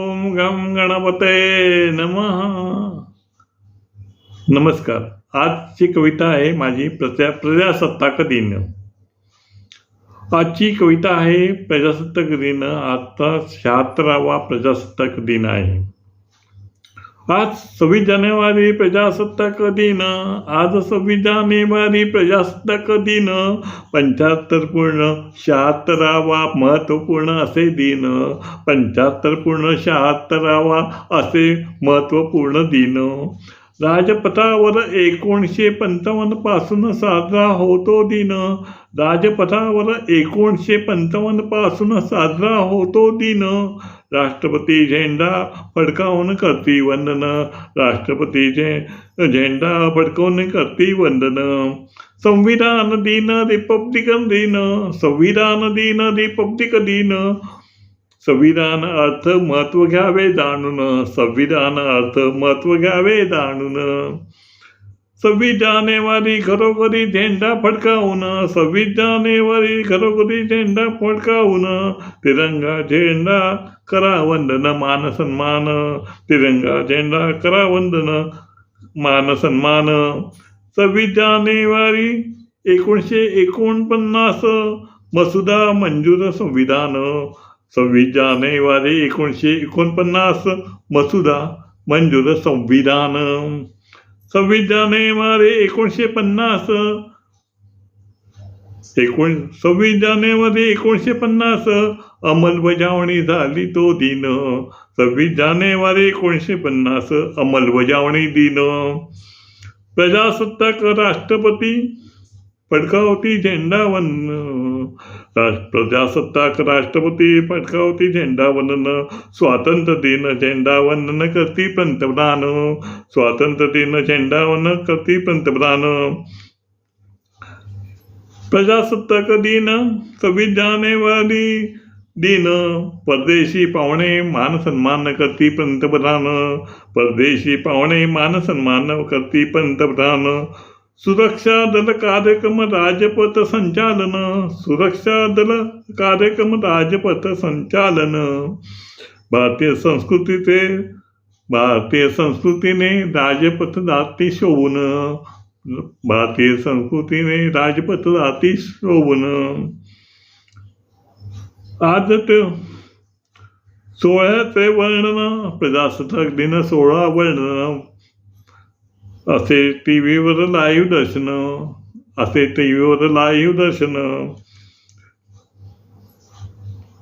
ओम गम गणपते नमः. नमस्कार. आजची कविता आहे माझी प्रजासत्ताक दिन. आजची कविता आहे प्रजासत्ताक दिन. आता 76वा प्रजासत्ताक दिन आहे. आज 26 जानेवारी प्रजासत्ताक दिन. आज 26 जानेवारी प्रजासत्ताक दिन. 75 पूर्ण 76वा महत्वपूर्ण असे दिन. 75 पूर्ण 76वा असे महत्वपूर्ण दिन. राजपथावर 1955 पासून साजरा होतो दिन. राजपथावर 1955 पासून साजरा होतो दिन. राष्ट्रपती झेंडा फडकावून करती वंदन. राष्ट्रपती झेंडा फडकावून करती वंदन. संविधान दिन रिपब्लिकन दिन. संविधान दिन रिपब्लिक दिन. संविधान अर्थ महत्व घ्यावे जाणून. संविधान अर्थ महत्व घ्यावे जाणून. 26 जानेवारी घरोघरी झेंडा फडकावून. 26 जानेवारी घरोघरी झेंडा फडकावून. तिरंगा झेंडा करा वंदन मान सन्मान. तिरंगा झेंडा करा वंदन मान सन्मान. 26 जानेवारी 1949 मसुदा मंजूर संविधान. 26 जानेवारी 1949 मसुदा मंजूर संविधान. 26 जानेवारी 1950 26 जानेवारी 1950 अंमलबजावणी झाली तो दिन. 26 जानेवारी 1950 अंमलबजावणी दिन. प्रजासत्ताक राष्ट्रपती फडकावती झेंडा वंदन. प्रजासत्ताक राष्ट्रपती फडकावती झेंडा वंदन. स्वातंत्र्य दिन झेंडा वंदन करती पंतप्रधान. स्वातंत्र्य दिन झेंडा वंदन करती पंतप्रधान. प्रजासत्ताक दिन 26 जानेवारी दिन. परदेशी पाहुणे मान सन्मान करती पंतप्रधान. परदेशी पाहुणे मान सन्मान करती पंतप्रधान. सुरक्षा दल कार्यक्रम राजपथ संचालन. सुरक्षा दल कार्यक्रम राजपथ संचालन. भारतीय संस्कृतीने राजपथ दाती शोभून. भारतीय संस्कृतीने राजपथ दाती शोभून. आज 16चे वर्णन. प्रजासत्ताक दिन 16 वर्णन असे टी व्हीवर लाईव्ह दर्शन.